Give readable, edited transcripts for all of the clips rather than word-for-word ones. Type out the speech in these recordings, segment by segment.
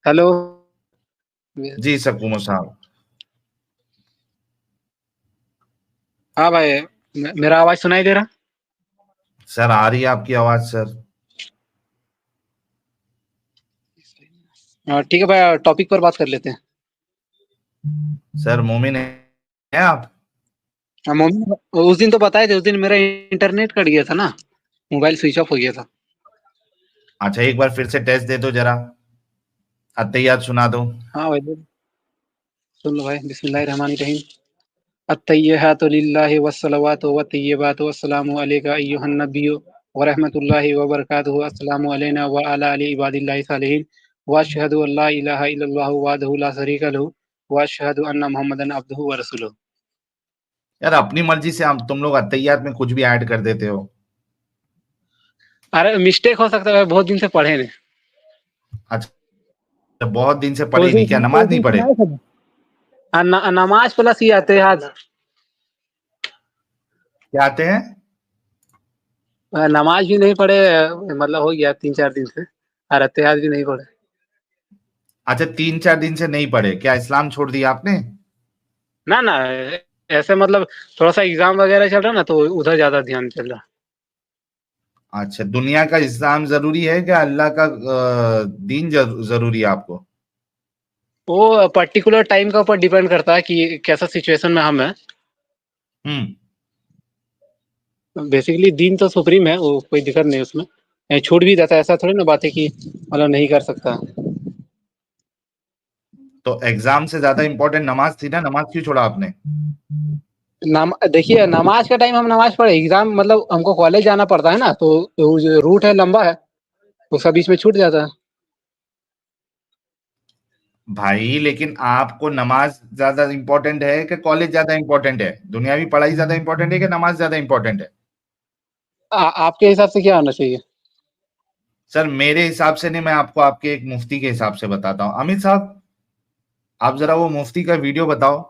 Hello. जी सकूमो साहब। हाँ भाई, मेरा आवाज सुनाई दे रहा? सर आ रही है आपकी आवाज सर। ठीक है भाई, टॉपिक पर बात कर लेते हैं। सर मोमिन है आप? उस दिन तो बताए थे, उस दिन मेरा इंटरनेट कट गया था ना, मोबाइल स्विच ऑफ हो गया था। अच्छा एक बार फिर से टेस्ट दे दो जरा, अत्तहियात सुना दो। हाँ भाई, सुन लो भाई। बिस्मिल्लाहिर्रहमानिर्रहीम। अत्तहियातु लिल्लाहि वस्सलावातु वत्तय्यिबातु वस्सलामु अलैका अय्युहन नबिय्यु व रहमतुल्लाहि व बरकातुहु। अस्सलामु अलैना व अला अली इबादिल्लाहि सालिहीन व अशहदु अल्ला इलाहा इल्लल्लाहु वहदहु ला शरीका लहु व अशहदु अन्ना मुहम्मदन अब्दुहु व रसूलुहु। यार अपनी मर्जी से हम तुम लोग अत्तहियात में कुछ भी ऐड कर देते हो। अरे मिस्टेक हो सकता है भाई, बहुत दिन से पढ़े नहीं। अच्छा, तो बहुत दिन से उस पढ़े दिन नहीं, क्या उस नमाज नहीं दिन पढ़े? सुनाए थे ना? नमाज प्लस ये आते याद। क्या आते हैं? नमाज भी नहीं पढ़े, मतलब हो गया 3-4 दिन से। और अत्तेहाद भी नहीं पढ़े। अच्छा 3-4 दिन से नहीं पढ़े, क्या इस्लाम छोड़ दिया आपने? ना ना, ऐसे मतलब थोड़ा सा एग्जाम वगैरह चल रहा ना, तो उधर ज्यादा ध्यान चल रहा। अच्छा, दुनिया का इस्लाम जरूरी है क्या अल्लाह का दीन जरूरी है आपको? वो पर्टिकुलर टाइम का ऊपर डिपेंड करता है कि कैसा सिचुएशन में हम है। हम्म। बेसिकली दीन तो सुप्रीम है, वो कोई दिक्कत नहीं उसमें। छूट भी जाता है, ऐसा थोड़ी ना बात है कि मतलब नहीं कर सकता। तो एग्जाम से ज्यादा इंपॉर्टेंट नमाज थी ना, नमाज क्यों छोड़ा आपने? देखिए, नमाज का टाइम हम नमाज पढ़े, एग्जाम मतलब हमको कॉलेज जाना पड़ता है ना, तो वो जो रूट है लंबा है, उसका बीच में छूट जाता है। भाई लेकिन आपको नमाज ज्यादा इंपॉर्टेंट है कि कॉलेज ज्यादा इंपॉर्टेंट है? दुनियावी पढ़ाई ज्यादा इंपॉर्टेंट है कि नमाज ज्यादा इंपॉर्टेंट है? आपके हिसाब से क्या होना चाहिए? सर मेरे हिसाब से नहीं, मैं आपको आपके एक मुफ्ती के हिसाब से बताता हूँ। अमित साहब, आप जरा वो मुफ्ती का वीडियो बताओ।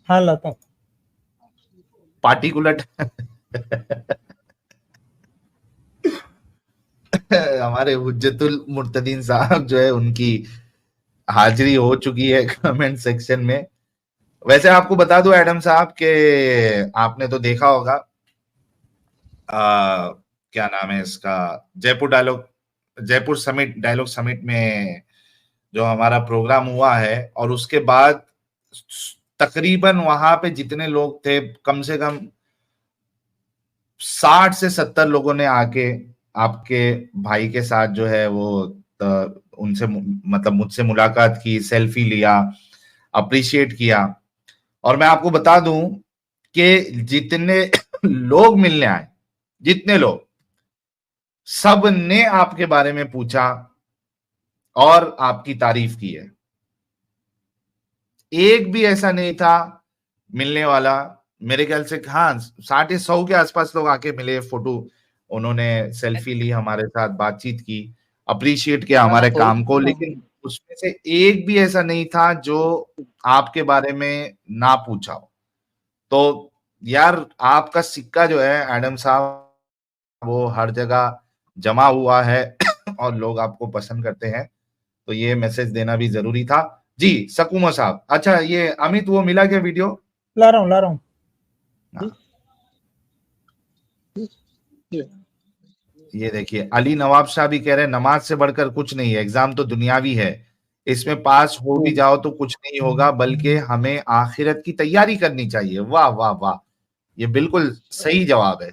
हाँ लाता हूँ। पार्टिकुलर हमारे हुज्जतुल मुर्तदीन साहब जो है उनकी हाजिरी हो चुकी है कमेंट सेक्शन में। वैसे आपको बता दूं एडम साहब के, आपने तो देखा होगा क्या नाम है इसका, जयपुर समिट डायलॉग समिट में जो हमारा प्रोग्राम हुआ है, और उसके बाद तकरीबन वहां पे जितने लोग थे, कम से कम 60 से 70 लोगों ने आके आपके भाई के साथ जो है वो उनसे मतलब मुझसे मुलाकात की, सेल्फी लिया, अप्रिशिएट किया। और मैं आपको बता दूं कि जितने लोग मिलने आए, जितने लोग, सब ने आपके बारे में पूछा और आपकी तारीफ की है। एक भी ऐसा नहीं था मिलने वाला। मेरे ख्याल से हाँ 60 या 100 के आसपास लोग आके मिले, फोटो उन्होंने सेल्फी ली, हमारे साथ बातचीत की, अप्रिशिएट किया हमारे काम को, लेकिन उसमें से एक भी ऐसा नहीं था जो आपके बारे में ना पूछा हो। तो यार आपका सिक्का जो है एडम साहब, वो हर जगह जमा हुआ है और लोग आपको पसंद करते हैं, तो ये मैसेज देना भी जरूरी था। जी सकूमा साहब। अच्छा ये अमित वो मिला क्या वीडियो? ला रहा हूँ ला रहा हूँ। हाँ। ये देखिए अली नवाब शाह भी कह रहे हैं नमाज से बढ़कर कुछ नहीं है, एग्जाम तो दुनियावी है, इसमें पास हो भी जाओ तो कुछ नहीं होगा, बल्कि हमें आखिरत की तैयारी करनी चाहिए। वाह वाह वाह, ये बिल्कुल सही जवाब है।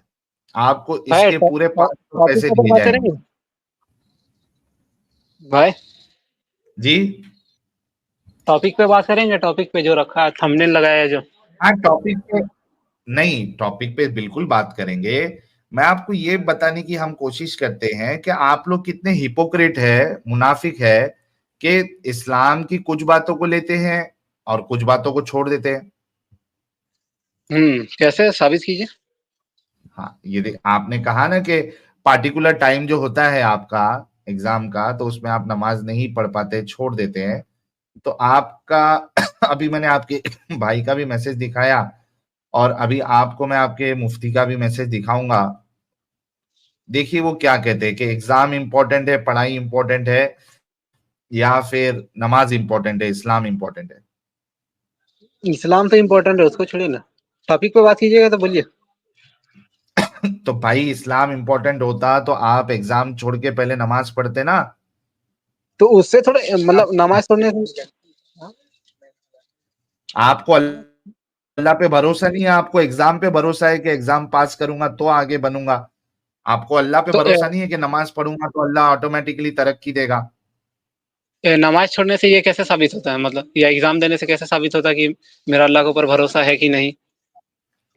आपको भाई इसके पूरे 500 टॉपिक पैसे पे तो दिए बात जाएंगे। करेंगे भाई। जी टॉपिक पे बात करेंगे, टॉपिक पे जो रखा है, थंबनेल लगाया है जो। हाँ टॉपिक पे, नहीं टॉपिक पे बिल्कुल बात करेंगे। मैं आपको ये बताने की हम कोशिश करते हैं कि आप लोग कितने हिपोक्रेट है, मुनाफिक है, कि इस्लाम की कुछ बातों को लेते हैं और कुछ बातों को छोड़ देते हैं। कैसे साबित कीजिए? हाँ ये देख, आपने कहा ना कि पार्टिकुलर टाइम जो होता है आपका एग्जाम का, तो उसमें आप नमाज नहीं पढ़ पाते, छोड़ देते हैं। तो आपका अभी मैंने आपके भाई का भी मैसेज दिखाया, और अभी आपको मैं आपके मुफ्ती का भी मैसेज दिखाऊंगा। देखिए वो क्या कहते हैं कि एग्जाम इंपॉर्टेंट है, पढ़ाई इंपॉर्टेंट है, या फिर नमाज इंपॉर्टेंट है, इस्लाम इंपॉर्टेंट है? इस्लाम तो इम्पोर्टेंट है, उसको छोड़िए ना, टॉपिक पे बात कीजिएगा तो बोलिए। तो भाई इस्लाम इंपॉर्टेंट होता तो आप एग्जाम छोड़ के पहले नमाज पढ़ते ना। तो उससे थोड़ा मतलब नमाज पढ़ने से आपको अल्लाह पे भरोसा नहीं है, आपको एग्जाम पे भरोसा है कि एग्जाम पास करूंगा तो आगे बनूंगा। आपको अल्लाह पे तो भरोसा नहीं है कि नमाज पढ़ूंगा तो अल्लाह ऑटोमेटिकली तरक्की देगा। नमाज छोड़ने से ये कैसे साबित होता है, मतलब या एग्जाम देने से कैसे साबित होता है कि मेरा अल्लाह के ऊपर भरोसा है कि नहीं?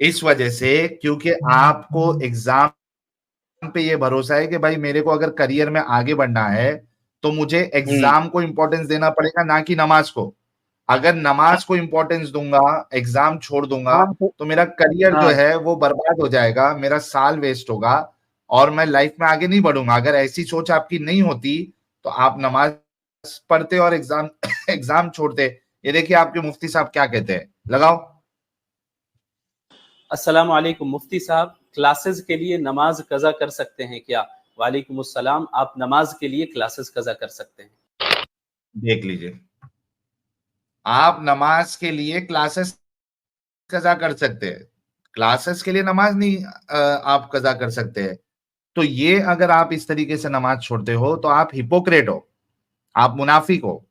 इस वजह से क्योंकि आपको एग्जाम पे ये भरोसा है कि भाई मेरे को अगर करियर में आगे बढ़ना है तो मुझे एग्जाम को इंपॉर्टेंस देना पड़ेगा, ना कि नमाज को। अगर नमाज को इंपॉर्टेंस दूंगा, एग्जाम छोड़ दूंगा, हाँ तो मेरा करियर जो हाँ है वो बर्बाद हो जाएगा, मेरा साल वेस्ट होगा और मैं लाइफ में आगे नहीं बढ़ूंगा। अगर ऐसी सोच आपकी नहीं होती तो आप नमाज पढ़ते और एग्जाम एग्जाम छोड़ते। ये देखिए आपके मुफ्ती साहब क्या कहते हैं, लगाओ। अस्सलाम वालेकुम मुफ्ती साहब, क्लासेस के लिए नमाज कज़ा कर सकते हैं क्या? वालेकुम अस्सलाम, आप नमाज के लिए क्लासेस कज़ा कर सकते हैं। देख लीजिए, आप नमाज के लिए क्लासेस कज़ा कर सकते हैं, क्लासेस के लिए नमाज नहीं आप कज़ा कर सकते हैं। तो ये अगर आप इस तरीके से नमाज छोड़ते हो तो आप हिपोक्रेट हो, आप मुनाफिक हो,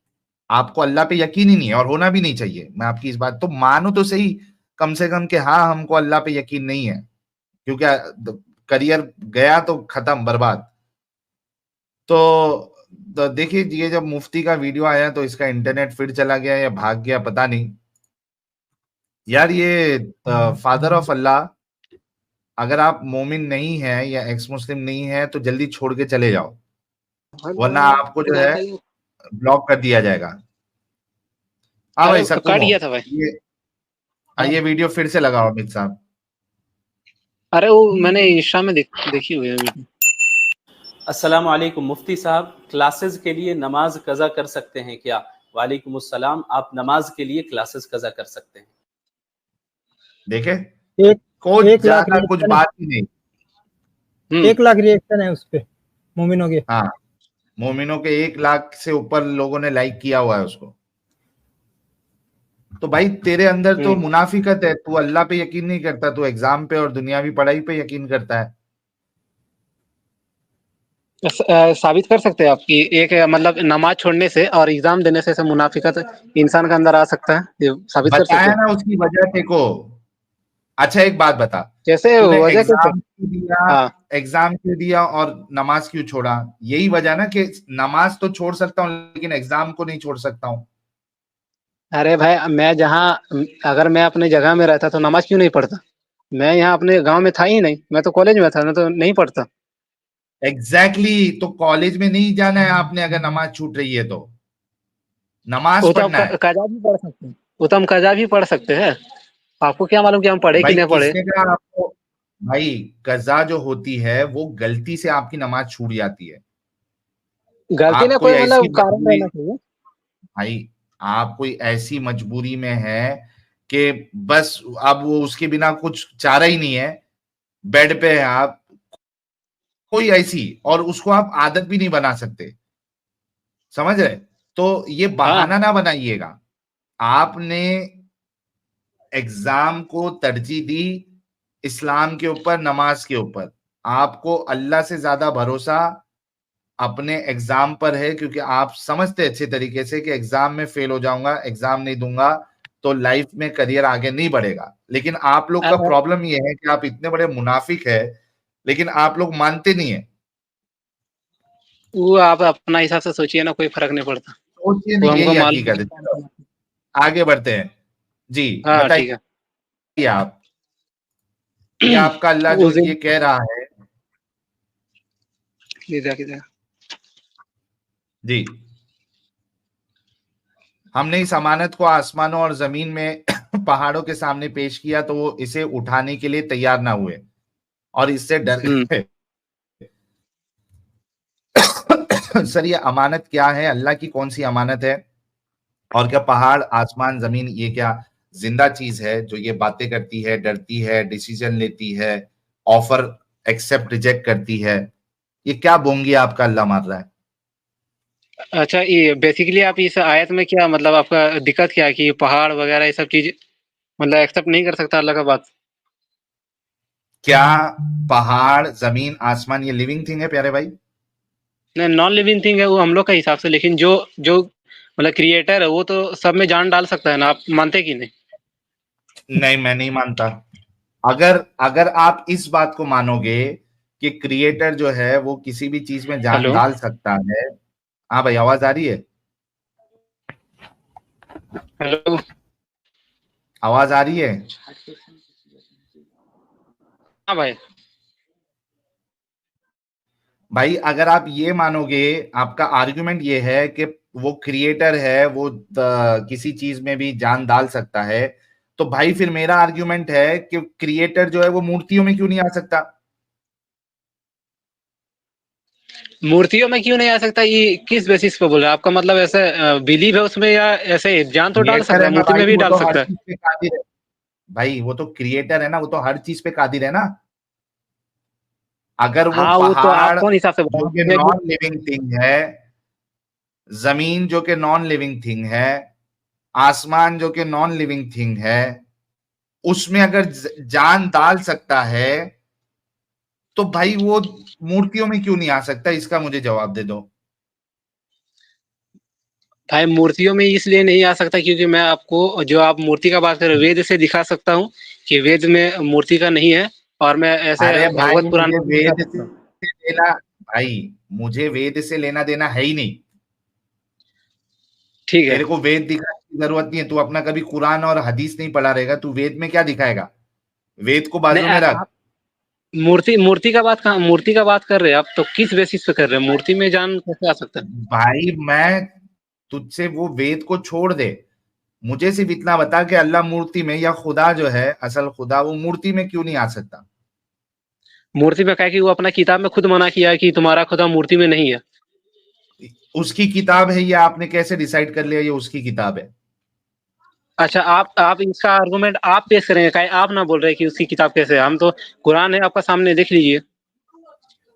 आपको अल्लाह पे यकीन ही नहीं है और होना भी नहीं चाहिए। मैं आपकी इस बात तो मानो तो सही कम से कम कि हाँ हमको अल्लाह पे यकीन नहीं है, क्योंकि करियर गया तो खत्म, बर्बाद। तो देखिए ये जब मुफ्ती का वीडियो आया तो इसका इंटरनेट फिर चला गया या भाग गया पता नहीं। यार ये फादर ऑफ अल्लाह, अगर आप मोमिन नहीं है या एक्स मुस्लिम नहीं है तो जल्दी छोड़ के चले जाओ, वरना आपको जो है ब्लॉक कर दिया जाएगा। हाँ अरे भाई सकूम कट हो गया था भाई। ये वीडियो फिर से लगाओ अमित साहब। अरे वो मैंने इंस्टा में देखी हुई है वीडियो। अस्सलाम वालेकुम मुफ्ती साहब, क्लासेस के लिए नमाज कज़ा कर सकते हैं क्या? वालेकुम अस्सलाम, आप नमाज के लिए क्लासेस कज़ा कर सकते हैं। देखे एक कुछ 1 लाख ज्यादा कुछ रिएक्शन बात ही नहीं। 1 लाख रिएक्शन है उस पे मोमिनों के। हाँ, मोमिनों के 1 लाख से ऊपर लोगों ने लाइक किया हुआ है उसको। तो भाई तेरे अंदर तो मुनाफिकत है, तू अल्लाह पे यकीन नहीं करता, तू एग्जाम पे और दुनियावी पढ़ाई पे यकीन करता है। साबित कर सकते हैं आप कि एक मतलब नमाज छोड़ने से और एग्जाम देने से मुनाफिकत इंसान के अंदर आ सकता है, ये साबित कर सकते बताया हैं? ना उसकी वजह तेरे को। अच्छा एक बात बता, कैसे तूने वजह कैसे? एग्जाम क्यों दिया, हाँ एग्जाम क्यों दिया और नमाज क्यों छोड़ा? यही वजह ना कि नमाज तो छोड़ सकता हूँ लेकिन एग्जाम को नहीं छोड़ सकता हूँ। अरे भाई, मैं जहाँ अगर मैं अपने जगह में रहता तो नमाज क्यों नहीं पढ़ता? मैं यहाँ अपने गांव में था ही नहीं, मैं तो कॉलेज में था, मैं तो नहीं पढ़ता। एग्जैक्टली तो कॉलेज में नहीं जाना है आपने अगर नमाज छूट रही है तो, नमाज वो तो पढ़ना है। कजा भी पढ़ सकते हैं, वो तो हम कजा भी पढ़ सकते हैं। आपको क्या मालूम कि हम पढ़े कि भाई नहीं पढ़े? किसने कहा आपको? भाई कजा जो होती है वो गलती से आपकी नमाज छूट जाती है। गलती आप ने कोई कोई ऐसी मतलब कारण मजबूरी, रहना चाहिए। भाई आप कोई ऐसी मजबूरी में है कि बस अब वो उसके बिना कुछ चारा ही नहीं है, बेड पे है आप, कोई ऐसी, और उसको आप आदत भी नहीं बना सकते, समझ रहे? तो ये हाँ बहाना ना बनाइएगा। आपने एग्जाम को तरजीह दी इस्लाम के ऊपर, नमाज के ऊपर। आपको अल्लाह से ज्यादा भरोसा अपने एग्जाम पर है, क्योंकि आप समझते अच्छे तरीके से कि एग्जाम में फेल हो जाऊंगा, एग्जाम नहीं दूंगा तो लाइफ में करियर आगे नहीं बढ़ेगा। लेकिन आप लोग का प्रॉब्लम ये है कि आप इतने बड़े मुनाफिक है लेकिन आप लोग मानते नहीं है। वो आप अपना हिसाब से सोचिए ना, कोई फर्क नहीं पड़ता। सोचिए वो नहीं, हमको यही मालूम हकीकत है। चलो है। आगे बढ़ते हैं जी। हाँ ठीक है। बताइए आप, ये आपका अल्लाह जो उस दिन ये कह रहा है किधर जी, हमने इस अमानत को आसमानों और जमीन में पहाड़ों के सामने पेश किया तो वो इसे उठाने के लिए तैयार ना हुए और इससे डर गए। सर ये अमानत क्या है? अल्लाह की कौन सी अमानत है? और क्या पहाड़, आसमान, जमीन ये क्या जिंदा चीज है जो ये बातें करती है, डरती है, डिसीजन लेती है, ऑफर एक्सेप्ट रिजेक्ट करती है? ये क्या बोंगी आपका अल्लाह मार रहा है? अच्छा, ये बेसिकली आप इस आयत में क्या मतलब आपका दिक्कत क्या है कि पहाड़ वगैरह ये सब चीज मतलब एक्सेप्ट नहीं कर सकता अल्लाह का बात? क्या पहाड़, जमीन, आसमान ये लिविंग थिंग है प्यारे भाई? नहीं, नॉन लिविंग थिंग है वो हम लोग का हिसाब से, लेकिन जो जो मतलब क्रिएटर है वो तो सब में जान डाल सकता है ना, आप मानते कि नहीं? नहीं, मैं नहीं मानता। अगर अगर आप इस बात को मानोगे कि क्रिएटर जो है वो किसी भी चीज में जान हेलो, डाल सकता है। हाँ भाई, आवाज आ रही है? हेलो। आवाज आ रही है? हाँ भाई। भाई अगर आप ये मानोगे, आपका आर्गुमेंट ये है कि वो क्रिएटर है, वो किसी चीज में भी जान डाल सकता है, तो भाई फिर मेरा आर्गुमेंट है कि क्रिएटर जो है वो मूर्तियों में क्यों नहीं आ सकता? मूर्तियों में क्यों नहीं आ सकता, ये किस बेसिस पे बोल रहे हैं? आपका मतलब ऐसे बिलीव है उसमें या ऐसे जान तो डाल क्रिएटर सकता है है, ना मूर्ति में भाई, भी वो डाल तो हर सकता है? चीज पे कादिर है। भाई वो तो क्रिएटर है ना, वो तो हर चीज पे कादिर है ना। अगर वो हाँ, वो तो आप पहाड़ कौन हिसाब से जो कि बताएं? नॉन लिविंग थिंग है, जमीन जो कि नॉन लिविंग थिंग है, आसमान जो कि नॉन लिविंग थिंग है, उसमें अगर जान डाल सकता है, तो भाई वो मूर्तियों में क्यों नहीं आ सकता? इसका मुझे जवाब दे दो। भाई मूर्तियों में इसलिए नहीं आ सकता क्योंकि मैं आपको, जो आप मूर्ति का बात कर रहे हो, वेद से दिखा सकता हूँ कि वेद में मूर्ति का नहीं है, और मैं ऐसे अरे भगवत भाई पुराण मुझे में भी दिखा वेद सकता से हूँ। लेना भाई मुझे वेद से लेना देना है ही नहीं। ठीक है। तेरे को वेद दिखाने की जरूरत नहीं है। तू अपना कभी कुरान और हदीस नहीं पढ़ा रहेगा, तू वेद में क्या दिखाएगा? वेद को नहीं, बाजू में रख। आप मूर्ति का बात कर रहे हैं आप, तो किस बेसिस पे कर रहे हैं? मूर्ति में जान कैसे आ सकता है? भाई मैं तुझसे वो वेद को छोड़ दे, मुझे सिर्फ इतना बता कि अल्लाह मूर्ति में, या खुदा जो है असल खुदा, वो मूर्ति में क्यों नहीं आ सकता? मूर्ति में क्या है कि वो अपना किताब में खुद मना किया है कि तुम्हारा खुदा मूर्ति में नहीं है। उसकी किताब है, या आपने कैसे डिसाइड कर लिया ये उसकी किताब है? अच्छा, आप इसका आर्गुमेंट आप पेश करेंगे, काहे आप ना बोल रहे कि उसकी किताब कैसे है? हम तो, कुरान है आपका सामने, देख लीजिए।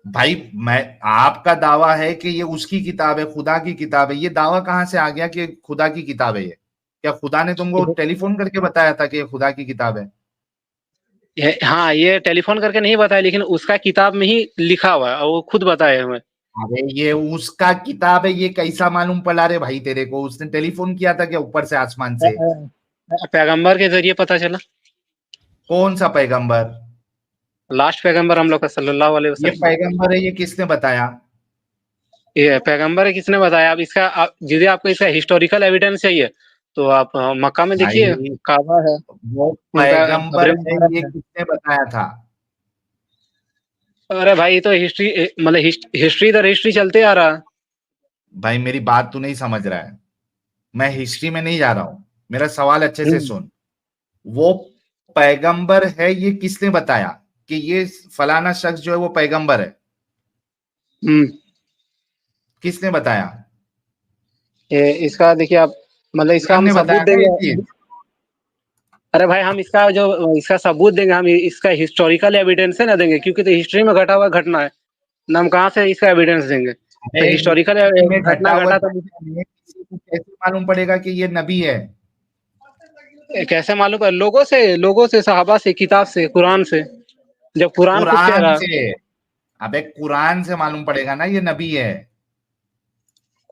भाई मैं आपका दावा है कि ये उसकी किताब है, खुदा की किताब है, ये दावा कहां से आ गया कि खुदा की किताब है? ये क्या खुदा ने तुमको टेलीफोन करके बताया था कि ये खुदा की किताब है? हाँ, ये टेलीफोन करके नहीं बताया, लेकिन उसका किताब में ही लिखा हुआ है और वो खुद बताए हमें। अरे ये उसका किताब है, ये कैसा मालूम पड़ा रे भाई तेरे को? उसने टेलीफोन किया था क्या ऊपर से, आसमान से? पैगंबर के जरिए पता चला। कौन सा पैगंबर? लास्ट पैगंबर हम लोग का सल्लल्लाहु अलैहि ये वसल्लम। पैगंबर है, ये किसने बताया? ये पैगंबर है, किसने बताया? अब इसका यदि आपको इसका हिस्टोरिकल एविडेंस चाहिए तो आप मक्का में देखिए, भाई काबा है, वो उनका पैगंबर कब्र है, ये मुबारक है। किसने बताया था? अरे भाई, ये तो हिस्ट्री, मतलब हिस्ट्री इधर हिस्ट्री चलते आ रहा है। भाई मेरी बात तू नहीं समझ रहा है। मैं हिस्ट्री में नहीं जा रहा हूं, मेरा सवाल अच्छे से सुन। वो पैगंबर है, ये किसने बताया कि ये फलाना शख्स जो है वो पैगंबर है? हम्म। किसने बताया? इसका देखिए आप, मतलब इसका कुरान हम ने बताया सबूत क्या ये देंगे। चीज? अरे भाई, हम इसका सबूत देंगे, हम इसका हिस्टोरिकल एविडेंस से ना देंगे, क्योंकि तो हिस्ट्री में घटा हुआ घटना है ना, हम कहाँ से इसका एविडेंस देंगे? तो अरे हिस्टोरिकल हिस्ट्री में घटा घटना हुआ घटा तो घटना है, किसी को कैसे मालूम पड़ेगा कि ये नबी है? कैसे मालूम है? लोगों से, सहाबा से, किताब से, कुरान से, जब कुरान खुद कह कुरान रहा है। से। अबे कुरान से मालूम पड़ेगा ना ये नबी है।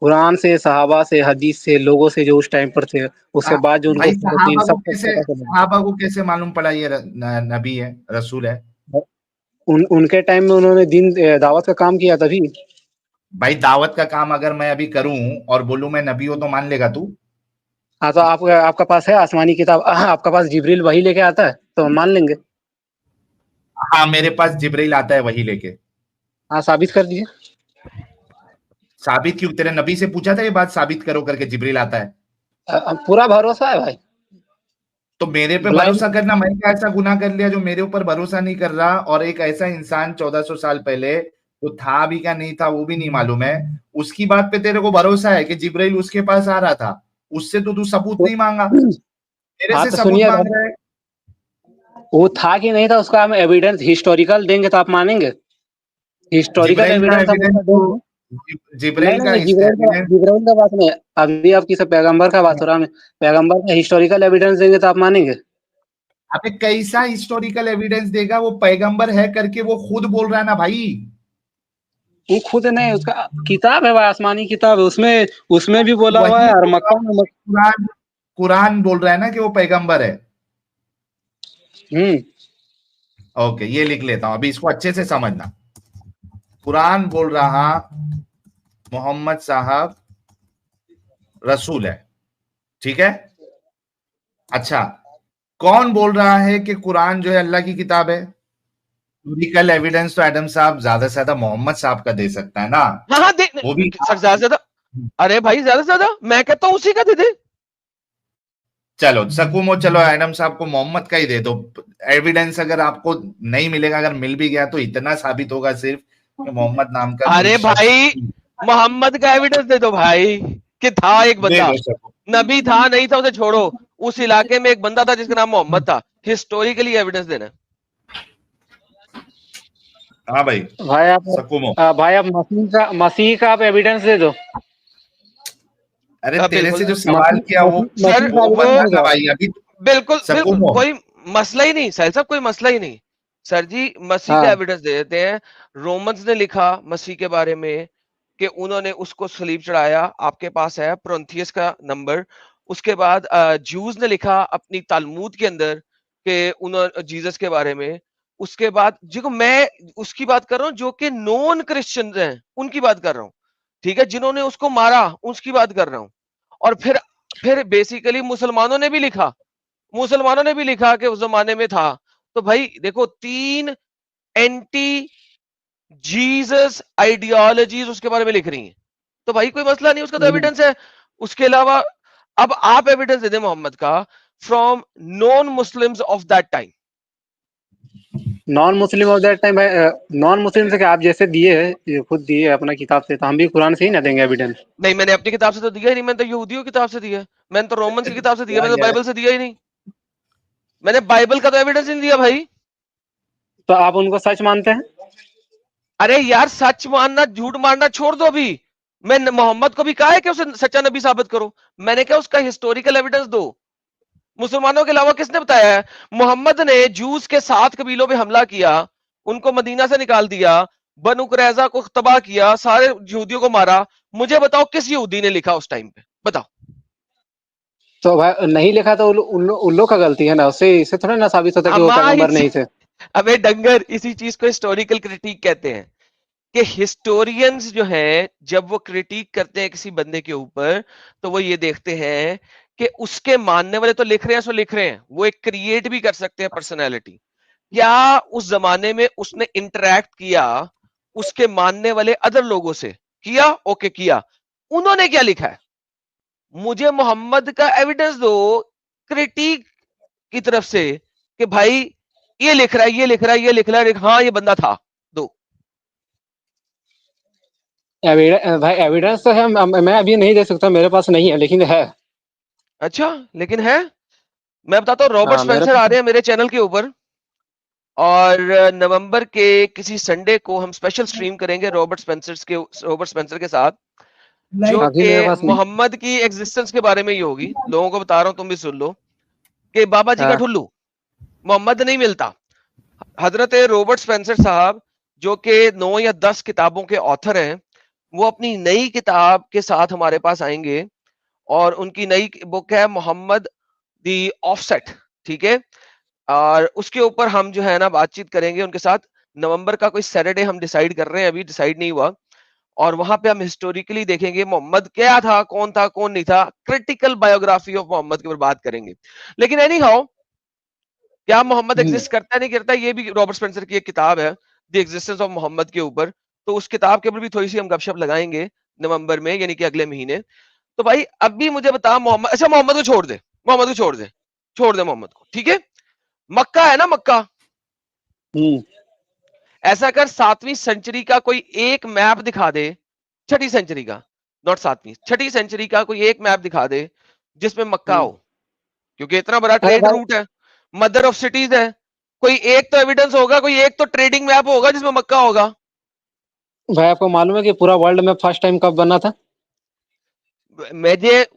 कुरान से, सहाबा से, हदीस से, लोगों से जो उस टाइम पर थे, उसके बाद जो उनको भाई फॉलो किए, इन सबको पता चलेगा। सहाबा को कैसे मालूम पड़ा ये नबी है, रसूल है? उनके टाइम में उन्होंने दिन दावत का काम किया तभी। भाई दावत का काम अगर मैं अभी करूं और बोलूं मैं नबी हूं, तो मान लेगा तू? हाँ, तो आपका पास है आसमानी किताब, आपका पास जिब्रील वही लेके आता है, तो हम मान लेंगे। हाँ मेरे पास जिब्रील आता है वही लेके। हाँ, साबित कर दीजिए। साबित क्यों? तेरे नबी से पूछा था ये बात, साबित करो करके जिब्रील आता है? पूरा भरोसा है भाई। तो मेरे पे ब्लाइंड। भरोसा करना, मैं क्या ऐसा गुनाह कर लिया जो मेरे ऊपर भरोसा नहीं कर रहा? और एक ऐसा इंसान 1400 साल पहले जो था भी क्या नहीं था वो भी नहीं मालूम है, उसकी बात पे तेरे को भरोसा है कि जिब्राइल उसके पास आ रहा था? उससे तो तू सबूत नहीं मांगा, मेरे हाँ, से तो सबूत सुनिए, मांग रहा है। वो था कि नहीं था उसका हम एविडेंस हिस्टोरिकल देंगे तो आप मानेंगे? हिस्टोरिकल जिब्राइल का एविडेंस हम एविडेंस उसका तू देंगे। जिब्राइल का जिब्राइल का बात नहीं, अभी आप किसी पैगंबर का बात हो रहा है। पैगंबर का हिस्टोरिकल एविडेंस देंगे तो आप मानेंगे? अबे कैसा हिस्टोरिकल एविडेंस देगा? वो पैगंबर है करके वो खुद बोल रहा है ना भाई। वो खुद नहीं, उसका किताब है भाई, आसमानी किताब है, उसमें भी बोला हुआ है। और मक्का में कुरान बोल रहा है ना कि वो पैगंबर है। ओके, ये लिख लेता हूं, अभी इसको अच्छे से समझना। कुरान बोल रहा मोहम्मद साहब रसूल है, ठीक है। अच्छा, कौन बोल रहा है कि कुरान जो है अल्लाह की किताब है? हिस्टोरिकल एविडेंस तो एडम साहब ज्यादा से ज्यादा मोहम्मद साहब का दे सकता है ना। हाँ दे, वो भी सर ज्यादा से ज्यादा, अरे भाई ज्यादा से ज्यादा मैं कहता हूँ उसी का दे दे। चलो सकूमो, चलो एडम साहब को मोहम्मद का ही दे दो। एविडेंस अगर आपको नहीं मिलेगा, अगर मिल भी गया तो इतना साबित होगा सिर्फ कि मोहम्मद नाम का अरे भाई मोहम्मद का एविडेंस दे दो भाई कि था एक बंदा, नबी था नहीं था उसे छोड़ो, उस इलाके में एक बंदा था जिसका नाम मोहम्मद था, हिस्टोरिकली एविडेंस देना। हाँ भाई आप सकूमो, भाई आप मसीह का आप एविडेंस दे दो। अरे तेरे से जो सवाल किया वो सर वो मत करना भाई अभी। बिल्कुल कोई मसला ही नहीं साहिल साहब, कोई मसला ही नहीं सर जी। मसीह का एविडेंस दे देते हैं। रोमन्स ने लिखा मसीह के बारे में कि उन्होंने उसको सलीब चढ़ाया, आपके पास है प्रोन्थियस का नंबर। उसके बाद जूस ने लिखा अपनी तालमूद के अंदर कि उन्होंने जीसस के बारे में। उसके बाद देखो मैं उसकी बात कर रहा हूँ जो कि नॉन क्रिश्चियन हैं, उनकी बात कर रहा हूँ, ठीक है, जिन्होंने उसको मारा उसकी बात कर रहा हूँ। और फिर बेसिकली मुसलमानों ने भी लिखा कि उस जमाने में था। तो भाई देखो 3 एंटी जीसस आइडियोलॉजीज उसके बारे में लिख रही हैं, तो भाई कोई मसला नहीं, उसका तो एविडेंस है। उसके अलावा अब आप एविडेंस दे दें मोहम्मद का from non Muslims of that time. Non Muslim of that time भाई, नॉन मुस्लिम से क्या आप जैसे दिए है, खुद दिए है अपना किताब से, तो हम भी कुरान से ही ना देंगे एविडेंस? नहीं मैंने अपनी किताब से तो दिया ही नहीं, मैंने तो यहूदियों की किताब से दिया, मैंने तो रोमन्स की किताब से दिया, मैंने तो बाइबल से दिया ही नहीं, मैंने बाइबल का तो एविडेंस नहीं दिया भाई। तो आप उनको सच मानते हैं? अरे यार सच मानना झूठ मानना छोड़ दो। अभी मैं मोहम्मद को भी कहा है कि उसे सच्चा नबी साबित करो, मैंने क्या उसका हिस्टोरिकल एविडेंस दो। मुसलमानों के अलावा किसने बताया है? मोहम्मद ने जूस के 7 कबीलों पे हमला किया, उनको मदीना से निकाल दिया, बनु कुरैजा को तबाह किया, सारे यहूदियों को मारा। मुझे बताओ किस यहूदी ने लिखा उस टाइम पे, बताओ। तो भाई नहीं लिखा तो उन लोग का गलती है ना, उससे इसे थोड़ा ना साबित होता कि वो पैगंबर नहीं थे। अबे डंगर, इसी चीज को हिस्टोरिकल क्रिटिक कहते हैं कि हिस्टोरियंस जो हैं जब वो क्रिटिक करते हैं किसी बंदे के ऊपर, तो वो ये देखते हैं कि उसके मानने वाले तो लिख रहे हैं सो लिख रहे हैं, वो एक क्रिएट भी कर सकते हैं पर्सनैलिटी। क्या उस जमाने में उसने इंटरैक्ट किया उसके मानने वाले अदर लोगों से? किया, ओके किया। उन्होंने क्या लिखा है? मुझे मोहम्मद का एविडेंस दो क्रिटिक की तरफ से कि भाई ये लिख रहा है, ये लिख रहा है, ये लिख रहा है, हाँ ये बंदा था, दो। भाई एविडेंस तो है, मैं अभी नहीं दे सकता, मेरे पास नहीं है, लेकिन है। अच्छा लेकिन है, मैं बताता हूँ। रॉबर्ट स्पेंसर आ रहे हैं मेरे चैनल के ऊपर, और नवंबर के किसी संडे को हम स्पेशल स्ट्रीम करेंगे रॉबर्ट स्पेंसर के साथ, जो कि मोहम्मद की एग्जिस्टेंस के बारे में ही होगी। लोगों को बता रहा हूं, तुम भी सुन लो, कि बाबा जी का ठुल्लू मोहम्मद नहीं मिलता। हजरत रॉबर्ट स्पेंसर साहब जो कि 9 या 10 किताबों के ऑथर हैं, वो अपनी नई किताब के साथ हमारे पास आएंगे, और उनकी नई बुक है मोहम्मद दी ऑफसेट, ठीक है। और उसके ऊपर हम जो है ना बातचीत करेंगे उनके साथ। नवंबर का कोई सैटरडे हम डिसाइड कर रहे हैं, अभी डिसाइड नहीं हुआ, और वहां पे हम हिस्टोरिकली देखेंगे मोहम्मद क्या था कौन नहीं था, क्रिटिकल बायोग्राफी ऑफ मोहम्मद के ऊपर बात करेंगे। लेकिन एनी हाउ, क्या मोहम्मद एग्जिस्ट करता है नहीं करता, ये भी रॉबर्ट स्पेंसर की एक किताब है द एग्जिस्टेंस ऑफ मोहम्मद के ऊपर, तो उस किताब के ऊपर भी थोड़ी सी हम गपशप लगाएंगे नवंबर में, यानी कि अगले महीने। तो भाई अभी मुझे बता मोहम्मद, अच्छा मोहम्मद को छोड़ दे, मोहम्मद को, ठीक है। मक्का है ना, मक्का, ऐसा कर 7वीं सेंचुरी का कोई एक मैप दिखा दे, 6ठी सेंचुरी का, नॉट 7वीं, 6ठी सेंचुरी का कोई एक मैप दिखा दे जिसमें मक्का हो, क्योंकि इतना बड़ा ट्रेड रूट है, मदर ऑफ सिटीज है। कोई एक तो एविडेंस होगा, कोई एक तो ट्रेडिंग मैप होगा जिसमें मक्का होगा। भाई आपको मालूम है कि पूरा वर्ल्ड में फर्स्ट टाइम कब बना था?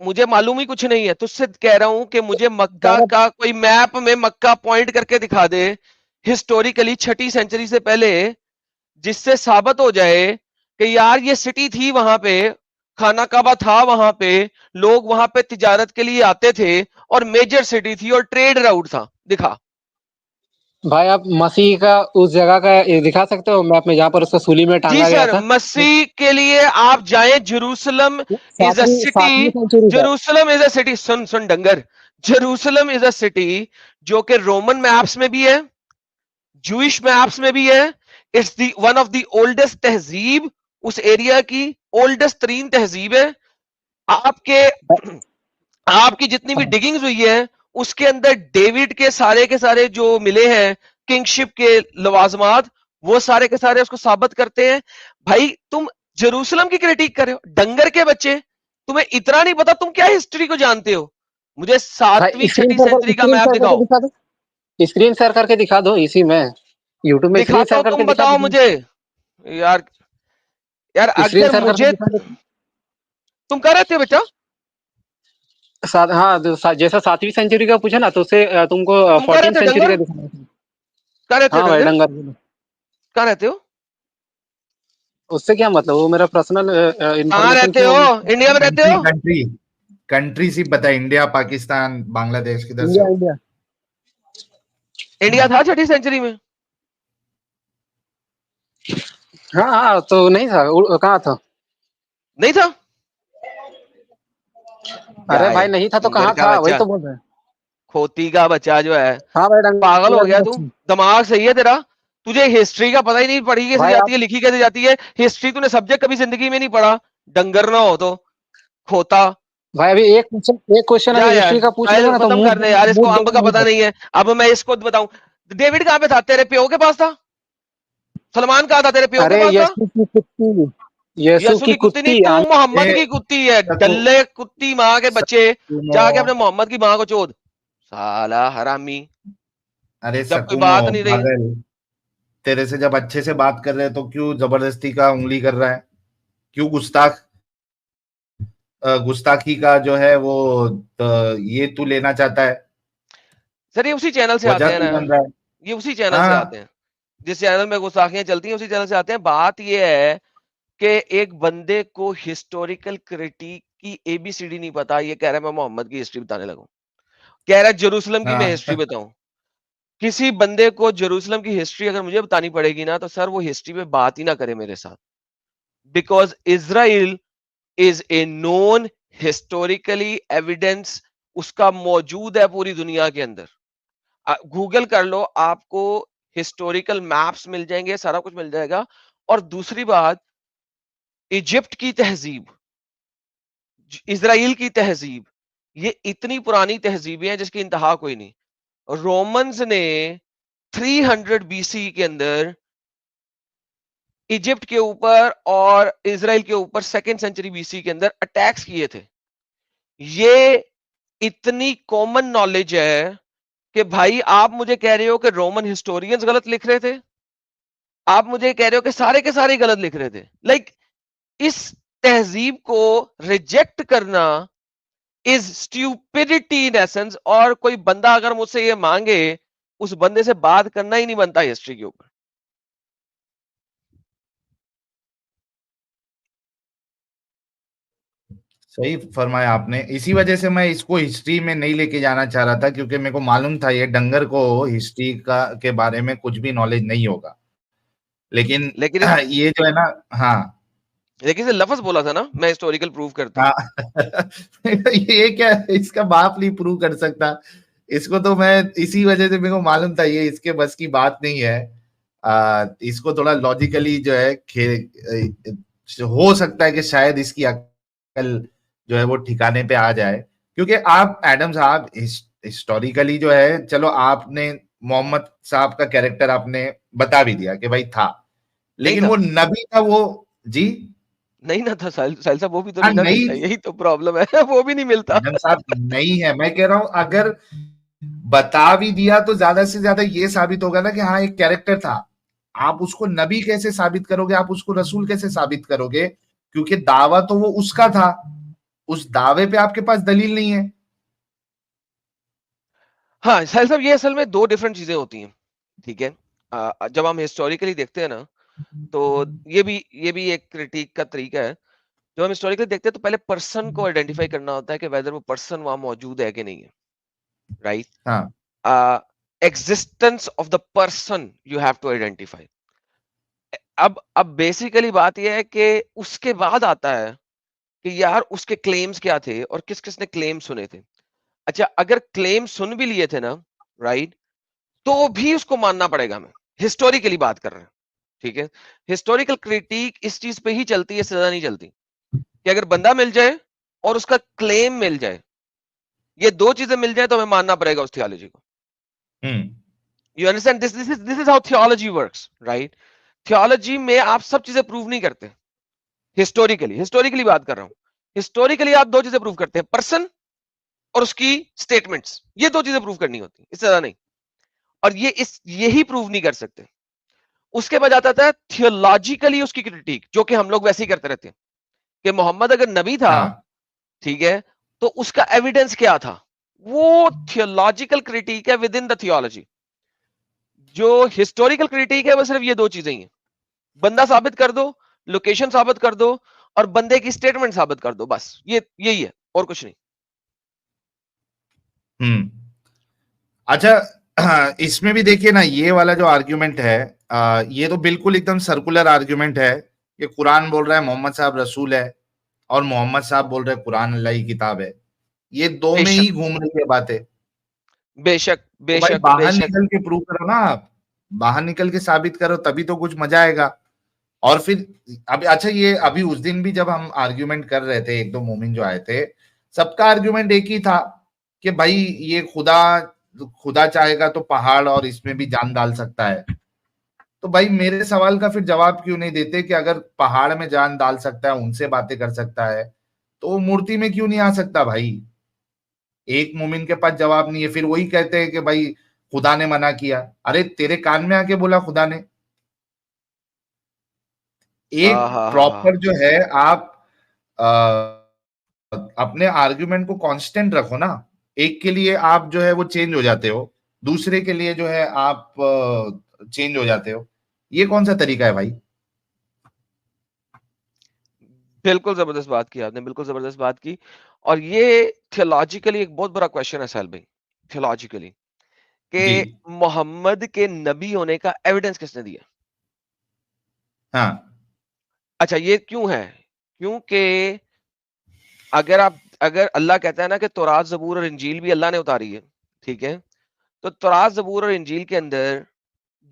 मुझे मालूम ही कुछ नहीं है, तुझसे कह रहा हूं कि मुझे मक्का सारा का कोई मैप में मक्का पॉइंट करके दिखा दे हिस्टोरिकली 6ठी सेंचुरी से पहले, जिससे साबित हो जाए कि यार ये सिटी थी वहां पे, खाना काबा था वहां पे, लोग वहां पे तिजारत के लिए आते थे और मेजर सिटी थी और ट्रेड राउट था। दिखा। भाई आप मसीह का उस जगह का दिखा सकते हो मैप में जहाँ पर उसको सूली में जी टांगा गया सर, था? मसीह के लिए आप जाएं, जेरूसलम इज अ सातवीं सिटी, सेंचुरी का। जेरूसलम इज अ सिटी, सुन सुन डंगर, जेरूसलम इज अ सिटी जो कि रोमन मैप्स में भी है, जूइश मैप्स में भी है। It's the one of the oldest तहजीब, उस एरिया की ओल्डेस्ट तरीन तहजीब है। आपके आपकी जितनी भी डिगिंग्स हुई है उसके अंदर डेविड के सारे जो मिले हैं किंगशिप के लवाजमात, वो सारे के सारे उसको साबित करते हैं। भाई तुम जेरूसलम की क्रिटिक कर रहे हो, डंगर के बच्चे, तुम्हें इतना नहीं पता तुम क्या हिस्ट्री को जानते हो? मुझे भाई 7वीं 6ठी सेंचुरी का मैप करके दिखाओ। दिखा दो, स्क्रीन शेयर करके दिखा दो इसी में, यूट्यूब में स्क्रीन दिखाता शेयर हूं, करके तुम दिखा बताओ दो। मुझे। यार यार स्क्रीन अगर शेयर करके मुझे, दिखा दो। तुम कर रहे थे बेटा? हाँ जैसा 7वीं सेंचुरी का पूछा ना, तो उससे तुमको तुम कर रहे 14 थे सेंचुरी डंगर? का दिखाना है। कहाँ रहते हो हाँ भाई डंगर? डंगर बोलो। कहाँ रहते हो? उससे क्या मतलब, वो मेरा पर्सनल कहाँ इंफॉर्मेशन रहते क्यों? हो? इंडिया में रहते कंट्री हो? कंट्री कंट्री सिर्फ बता, इंडिया, पाकिस्तान, बांग्लादेश, किधर से इंडिया हो? इंडिया। इंडिया था 6ठी सेंचुरी में? हाँ हाँ, तो नहीं था, कहाँ था? नहीं था? अरे क्या भाई है नहीं था तो डंगर कहाँ का था, वही बच्चा, तो बोल रहे हैं। खोती का बच्चा जो है, हाँ भाई पागल हो डंगर गया का तू? बच्चा। दिमाग सही है तेरा? तुझे हिस्ट्री का पता ही नहीं, पढ़ी कैसे भाई जाती आप, है, लिखी कैसे जाती है? हिस्ट्री तूने सब्जेक्ट कभी जिंदगी में नहीं पढ़ा, डंगर ना हो तो, खोता। भाई अभी एक क्वेश्चन जा अगर यार, हिस्ट्री का पूछ पहले लोगे ना तो खत्म कर दे यार इसको, मुंह अंब का नहीं पता था। नहीं है। अब मैं इसको बताऊं, डेविड कहाँ पे था? तेरे प्यो के पास था? सलमान कहाँ था? तेरे प्यो के अरे पास था? यीशु की कुत्ती, यीशु यसु की की कुत्ती नहीं, कुत्ती तू ए, मोहम्मद की कुत्ती है, सको डल्ले कुत्ती माँ के बच्चे। सकुमो, जाके अपने मोहम्मद की माँ को चोद, साला हरामी। अरे जब कोई सकुमो बात नहीं रही, पागल, तेरे से जब अच्छे से बात कर रहे हैं तो क्यों जबरदस्ती का उंगली कर रहा है? क्यों गुस्ताखी का जो है वो ये तू लेना चाहता है? सर ये उसी चैनल से वजह आते हैं तू ना, बन रहा है। ये उसी चैनल से आते हाँ हैं, जिस चैनल में गुस्ताखियां चलती हैं उसी चैनल से आते हैं। बात ये है कि एक बंदे को हिस्टोरिकल क्रिटिक की एबीसीडी नहीं पता, ये कह रहा है मैं मोहम्मद की हिस्ट्री बताने लगूं, कह रहा है जेरूसलम की मैं हिस्ट्री हाँ बताऊं। किसी बंदे को जेरूसलम की हिस्ट्री अगर मुझे बतानी पड़ेगी ना, तो सर वो हिस्ट्री पे बात ही ना करे मेरे साथ, because Israel is a known historically evidence, उसका मौजूद है पूरी दुनिया के अंदर। गूगल कर लो, आपको हिस्टोरिकल मैप्स मिल जाएंगे, सारा कुछ मिल जाएगा। और दूसरी बात, इजिप्ट की तहजीब, इजराइल की तहजीब, ये इतनी पुरानी तहजीबें हैं जिसकी इंतहा कोई नहीं। रोमन्स ने 300 बीसी के अंदर इजिप्ट के ऊपर और इजराइल के ऊपर 2nd सेंचुरी बीसी के अंदर अटैक्स किए थे। ये इतनी कॉमन नॉलेज है कि भाई आप मुझे कह रहे हो कि रोमन हिस्टोरियंस गलत लिख रहे थे, आप मुझे कह रहे हो कि सारे के सारे गलत लिख रहे थे। लाइक इस तहजीब को रिजेक्ट करना इज स्ट्यूपिडिटी इन एसेंस। और कोई बंदा अगर मुझसे ये मांगे, उस बंदे से बात करना ही नहीं बनता हिस्ट्री के ऊपर। सही फरमाया आपने, इसी वजह से मैं इसको हिस्ट्री में नहीं लेके जाना चाह रहा था, क्योंकि मेरे को मालूम था ये डंगर को हिस्ट्री का के बारे में कुछ भी नॉलेज नहीं होगा। लेकिन लेकिन ये जो है ना, हाँ लेकिन इसे लफ्ज बोला था ना, मैं हिस्टोरिकल प्रूव करता हूं। हाँ ये क्या, इसका बाप नहीं प्रूव कर सकता इसको, तो मैं इसी वजह से मेरे को मालूम था ये इसके बस की बात नहीं है। इसको थोड़ा लॉजिकली जो है हो सकता है कि शायद इसकी अकल जो है वो ठिकाने पे आ जाए, क्योंकि आप एडम साहब हिस्टोरिकली जो है, चलो आपने मोहम्मद साहब का कैरेक्टर आपने बता भी दिया कि भाई था, लेकिन था। वो नबी था वो। जी नहीं ना था साहिल साहब, वो भी तो हाँ नहीं ना नहीं, मिलता, यही तो प्रॉब्लम है वो भी नहीं मिलता। मैडम साहब नहीं है, मैं कह रहा हूं अगर बता भी दिया तो ज्यादा से ज्यादा ये साबित होगा ना कि हाँ एक कैरेक्टर था, आप उसको नबी कैसे साबित करोगे, आप उसको रसूल कैसे साबित करोगे, क्योंकि दावा तो वो उसका था, उस दावे पे आपके पास दलील नहीं है। हाँ साहिल साहब, ये असल में दो डिफरेंट चीजें होती हैं, ठीक है। जब हम हिस्टोरिकली देखते हैं ना, तो ये भी एक क्रिटिक का तरीका है। जब हम हिस्टोरिकली देखते हैं तो पहले पर्सन को आइडेंटिफाई करना होता है कि वेदर वो पर्सन वहां मौजूद है कि नहीं है, राइट। हाँ existence of the person you have to identify. अब बेसिकली बात यह है कि उसके बाद आता है कि यार उसके क्लेम्स क्या थे और किस किसने क्लेम सुने थे। अच्छा, अगर क्लेम सुन भी लिए थे ना, राइट, तो भी उसको मानना पड़ेगा। हमें हिस्टोरिकली बात कर रहे हैं, ठीक है। हिस्टोरिकल क्रिटिक इस चीज पे ही चलती है, सजा नहीं चलती कि अगर बंदा मिल जाए और उसका क्लेम मिल जाए, ये दो चीजें मिल जाए तो हमें मानना पड़ेगा उस थियोलॉजी को। You understand this is how theology works, right. Theology में आप सब चीजें प्रूव नहीं करते। हिस्टोरिकली बात कर रहा हूं। हिस्टोरिकली आप दो चीजें प्रूव करते हैं, पर्सन और उसकी स्टेटमेंट्स। ये दो चीजें प्रूव करनी होती, इससे ज्यादा नहीं। और यही प्रूव नहीं कर सकते। उसके बाद आता था थियोलॉजिकली उसकी क्रिटिक, जो कि हम लोग वैसे ही करते रहते हैं कि मोहम्मद अगर नबी था, हाँ ठीक है, तो उसका एविडेंस क्या था। वो थियोलॉजिकल क्रिटिक है विद इन द थियोलॉजी। जो हिस्टोरिकल क्रिटिक है वो सिर्फ ये दो चीजें ही हैं, बंदा साबित कर दो, लोकेशन साबित कर दो, और बंदे की स्टेटमेंट साबित कर दो, बस यही है और कुछ नहीं। अच्छा, इसमें भी देखिए ना, ये वाला जो आर्ग्यूमेंट है, ये तो बिल्कुल एकदम सर्कुलर आर्ग्यूमेंट है कि कुरान बोल रहा है मोहम्मद साहब रसूल है और मोहम्मद साहब बोल रहे हैं कुरान अल्लाह की किताब है। ये दो में ही घूम रही है बातें। बेशक तो भाई बेशक बाहर बेशक। निकल के प्रूव करो ना, आप बाहर निकल के साबित करो, तभी तो कुछ मजा आएगा। और फिर अभी अच्छा, ये अभी उस दिन भी जब हम आर्ग्यूमेंट कर रहे थे, एक दो मोमिन जो आए थे, सबका आर्ग्यूमेंट एक ही था कि भाई ये खुदा चाहेगा तो पहाड़ और इसमें भी जान डाल सकता है। तो भाई मेरे सवाल का फिर जवाब क्यों नहीं देते कि अगर पहाड़ में जान डाल सकता है, उनसे बातें कर सकता है, तो वो मूर्ति में क्यों नहीं आ सकता भाई। एक मोमिन के पास जवाब नहीं है, फिर वही कहते हैं कि भाई खुदा ने मना किया। अरे तेरे कान में आके बोला खुदा ने। एक प्रॉपर जो है, आप अपने आर्ग्यूमेंट को कांस्टेंट रखो ना। एक के लिए आप जो है वो चेंज हो जाते हो, दूसरे के लिए जो है आप चेंज हो जाते हो। ये कौन सा तरीका है भाई। बिल्कुल जबरदस्त बात की आपने, बिल्कुल जबरदस्त बात की। और ये थियोलॉजिकली एक बहुत बड़ा क्वेश्चन है साहिल भाई, थियोलॉजिकली, कि जी मोहम्मद के नबी होने का एविडेंस किसने दिया। हाँ अच्छा, ये क्यों है? क्योंकि अगर अल्लाह कहता है ना कि तौरात, जबूर और इंजील भी अल्लाह ने उतारी है, ठीक है, तो तौरात, जबूर और इंजील के अंदर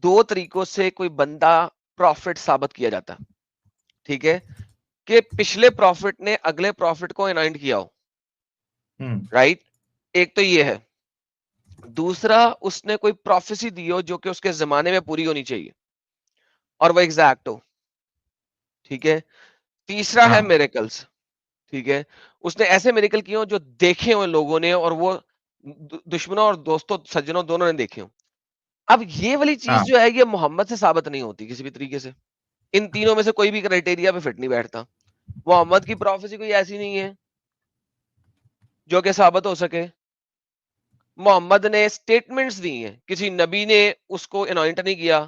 दो तरीकों से कोई बंदा प्रॉफिट साबित किया जाता है, ठीक है, कि पिछले प्रॉफिट ने अगले प्रॉफिट को अनॉइंट किया हो, राइट। एक तो ये है। दूसरा, उसने कोई प्रोफेसी दी हो जो कि उसके जमाने में पूरी होनी चाहिए और वो एग्जैक्ट हो, ठीक है। तीसरा है हाँ मिरेकल्स, ठीक है, उसने ऐसे मिरेकल किए हो जो देखे हो लोगों ने, और वो दुश्मनों और दोस्तों, सज्जनों, दोनों ने देखे हो। अब ये वाली चीज हाँ जो है, ये मोहम्मद से साबित नहीं होती किसी भी तरीके से। इन तीनों में से कोई भी क्राइटेरिया पे फिट नहीं बैठता। मोहम्मद की प्रोफेसी कोई ऐसी नहीं है जो कि साबित हो सके। मोहम्मद ने स्टेटमेंट्स दी हैं, किसी नबी ने उसको इनॉइंट नहीं किया,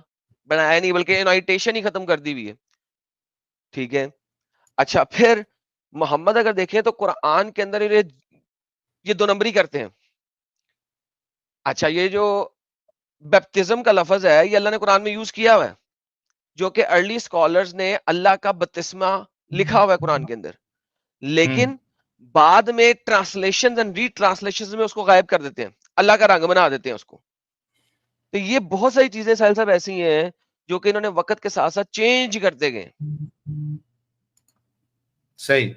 बनाया नहीं, बल्कि इनॉइटेशन ही खत्म कर दी हुई है, ठीक है। अच्छा, फिर मोहम्मद अगर देखें तो कुरान के अंदर ये दो नंबरी करते हैं। अच्छा, ये जो बैप्टिज्म का लफज है, ये अल्लाह ने कुरान में यूज किया हुआ है, जो कि अर्ली स्कॉलर्स ने अल्लाह का बपतिस्मा लिखा हुआ है कुरान के अंदर, लेकिन बाद में ट्रांसलेशन एंड रीट्रांसलेशन में उसको गायब कर देते हैं, अल्लाह का रंग बना देते हैं उसको। तो ये बहुत सारी चीजें साहिल साहब ऐसी हैं जो कि इन्होंने वक्त के साथ साथ चेंज करते गए। सही।